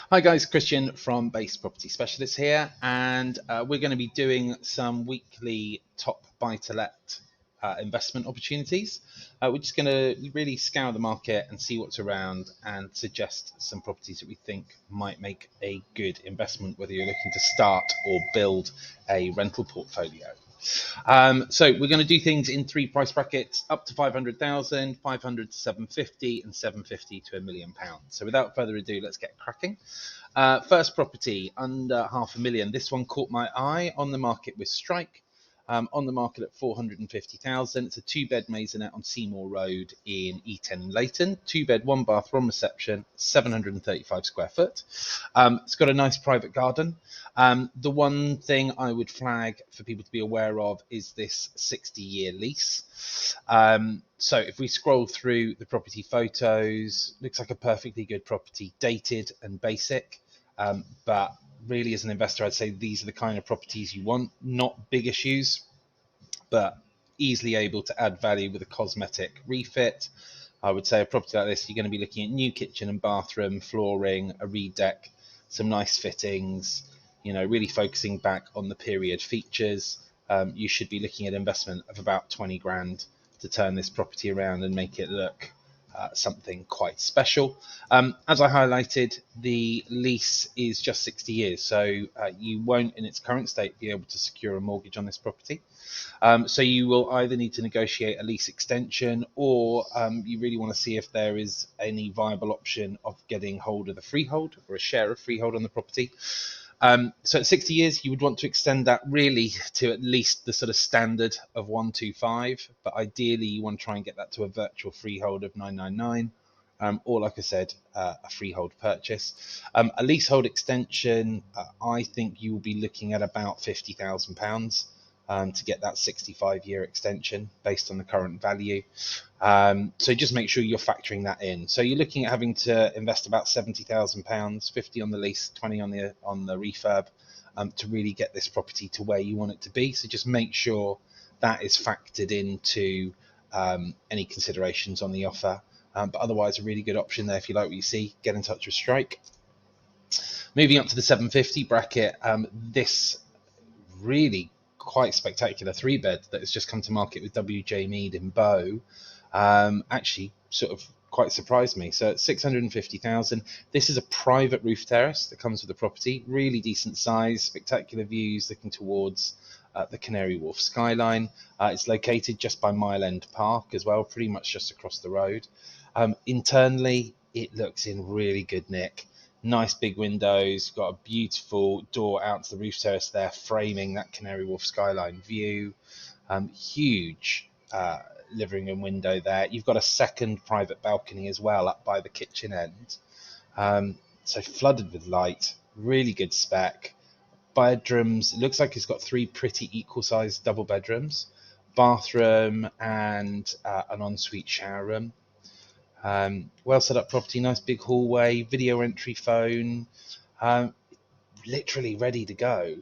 Hi guys, Kristjan from Base Property Specialist here, and we're going to be doing some weekly top buy-to-let investment opportunities. We're just going to really scour the market and see what's around and suggest some properties that we think might make a good investment, whether you're looking to start or build a rental portfolio. So we're going to do things in three price brackets: up to 500,000, 500 to 750, and 750 to £1,000,000. So without further ado, let's get cracking. First property under £500,000. This one caught my eye, on the market with Strike. On the market at 450,000. It's a two-bed maisonette on Seymour Road in E10 in Leyton. Two-bed, one bath, one reception, 735 square foot. It's got a nice private garden. The one thing I would flag for people to be aware of is this 60-year lease. So if we scroll through the property photos, looks like a perfectly good property, dated and basic, but really as an investor, I'd say these are the kind of properties you want. Not big issues, but easily able to add value with a cosmetic refit. I would say a property like this, you're going to be looking at new kitchen and bathroom, flooring, a reed deck, some nice fittings, really focusing back on the period features. You should be looking at investment of about 20 grand to turn this property around and make it look something quite special. As I highlighted, the lease is just 60 years, so you won't in its current state be able to secure a mortgage on this property. So you will either need to negotiate a lease extension, or you really want to see if there is any viable option of getting hold of the freehold or a share of freehold on the property. So at 60 years, you would want to extend that really to at least the sort of standard of 125, but ideally you want to try and get that to a virtual freehold of 999, or like I said, a freehold purchase. A leasehold extension, I think you will be looking at about £50,000 to get that 65-year extension based on the current value. So just make sure you're factoring that in. So you're looking at having to invest about £70,000, 50 on the lease, 20 on the refurb, to really get this property to where you want it to be. So just make sure that is factored into any considerations on the offer. But otherwise, a really good option there. If you like what you see, get in touch with Strike. Moving up to the 750 bracket, this really quite spectacular three-bed that has just come to market with WJ Mead in Bow actually sort of quite surprised me. So at 650,000, this is a private roof terrace that comes with the property. Really decent size, spectacular views looking towards the Canary Wharf skyline. It's located just by Mile End Park as well, pretty much just across the road. Internally, it looks in really good nick. Nice big windows, got a beautiful door out to the roof terrace there, framing that Canary Wharf skyline view. Huge living room window there. You've got a second private balcony as well up by the kitchen end. So flooded with light, really good spec. Bedrooms, it looks like it's got three pretty equal-sized double bedrooms, bathroom and an ensuite shower room. Well set up property, nice big hallway, video entry phone, literally ready to go.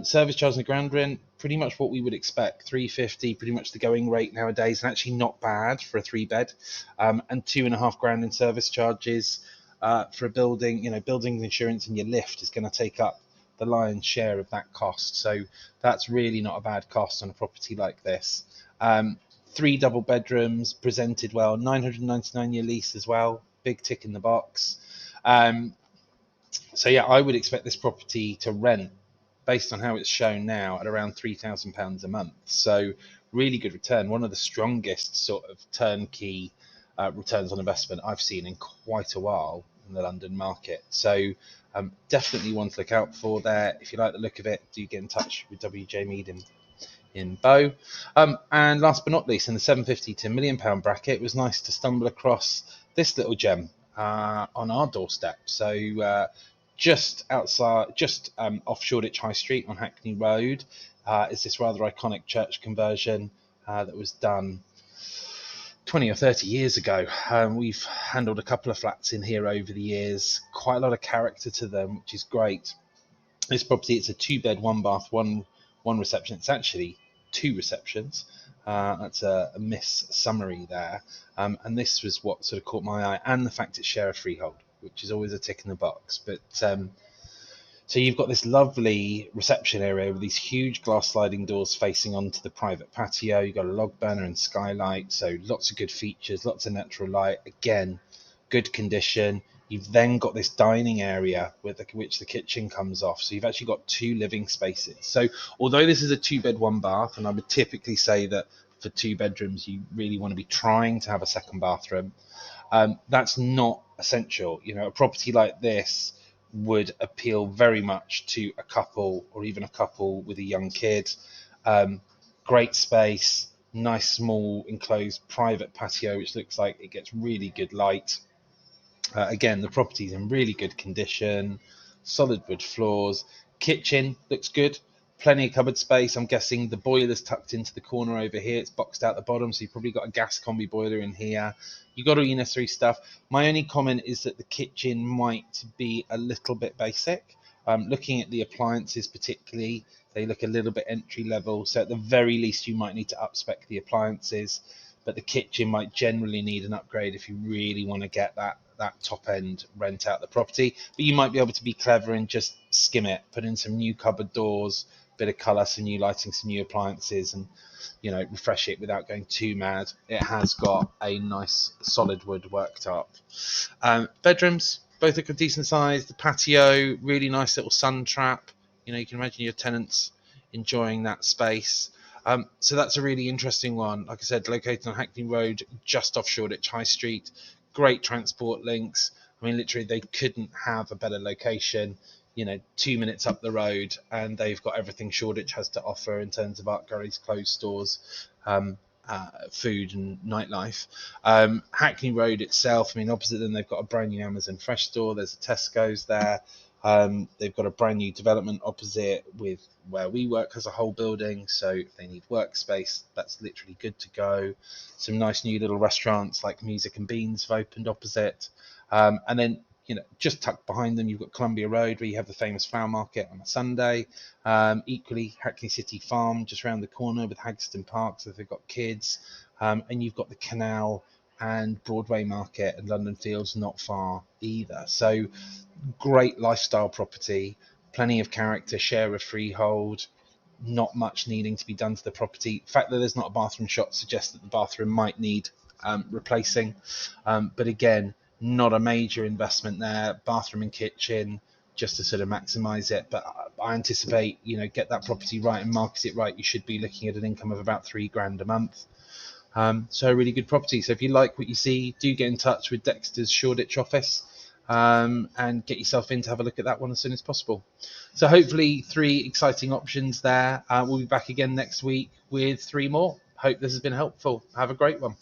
Service charge and ground rent, pretty much what we would expect, 350, pretty much the going rate nowadays, and actually not bad for a three bed. And £2,500 in service charges for a building. Building insurance and your lift is going to take up the lion's share of that cost. So that's really not a bad cost on a property like this. Three double bedrooms, presented well, 999-year lease as well, big tick in the box. So yeah, I would expect this property to rent, based on how it's shown now, at around £3,000 a month. So really good return, one of the strongest sort of turnkey returns on investment I've seen in quite a while in the London market. So definitely one to look out for there. If you like the look of it, do get in touch with WJ Mead in Bow. And last but not least, in the 750 to £1,000,000 bracket, it was nice to stumble across this little gem on our doorstep. So just off Shoreditch High Street on Hackney Road is this rather iconic church conversion that was done 20 or 30 years ago. We've handled a couple of flats in here over the years, quite a lot of character to them, which is great. This property, it's a two-bed, one bath, one reception. It's actually two receptions. That's a miss summary there. And this was what sort of caught my eye, and the fact it's share a freehold. which is always a tick in the box. But so you've got this lovely reception area with these huge glass sliding doors facing onto the private patio. You've got a log burner and skylight, so lots of good features, lots of natural light. Again, good condition. You've then got this dining area with which the kitchen comes off. So you've actually got 2 living spaces. So although this is a 2-bed, 1-bath, and I would typically say that for 2 bedrooms, you really want to be trying to have a second bathroom, that's not essential. You know, a property like this would appeal very much to a couple or even a couple with a young kid. Great space, nice small enclosed private patio, which looks like it gets really good light. Again, the property's in really good condition, solid wood floors. Kitchen looks good, plenty of cupboard space. I'm guessing the boiler's tucked into the corner over here. It's boxed out the bottom, so you've probably got a gas combi boiler in here. You've got all your necessary stuff. My only comment is that the kitchen might be a little bit basic. Looking at the appliances particularly, they look a little bit entry level, so at the very least you might need to up-spec the appliances, but the kitchen might generally need an upgrade if you really want to get that top end rent out the property. But you might be able to be clever and just skim it, put in some new cupboard doors, bit of colour, some new lighting, some new appliances, and refresh it without going too mad. It has got a nice solid wood worktop. Bedrooms, both are decent size. The patio, really nice little sun trap. You can imagine your tenants enjoying that space. So that's a really interesting one. Like I said, located on Hackney Road, just off Shoreditch High Street. Great transport links. I mean, literally, they couldn't have a better location. 2 minutes up the road, and they've got everything Shoreditch has to offer in terms of art galleries, clothes stores, food and nightlife. Hackney Road itself, I mean, opposite them, they've got a brand new Amazon Fresh store. There's a Tesco's there. They've got a brand new development opposite with where we work as a whole building. So if they need workspace, that's literally good to go. Some nice new little restaurants like Music and Beans have opened opposite. And then, just tucked behind them, you've got Columbia Road, where you have the famous flower market on a Sunday. Equally, Hackney City Farm, just around the corner with Haggerston Park, so if they've got kids. And you've got the Canal and Broadway Market and London Fields not far either. So great lifestyle property, plenty of character, share of freehold, not much needing to be done to the property. The fact that there's not a bathroom shot suggests that the bathroom might need replacing. But again, not a major investment there. Bathroom and kitchen, just to sort of maximise it. But I anticipate, get that property right and market it right, you should be looking at an income of about £3,000 a month. So a really good property. So if you like what you see, do get in touch with Dexter's Shoreditch office and get yourself in to have a look at that one as soon as possible. So hopefully 3 exciting options there. We'll be back again next week with 3 more. Hope this has been helpful. Have a great one.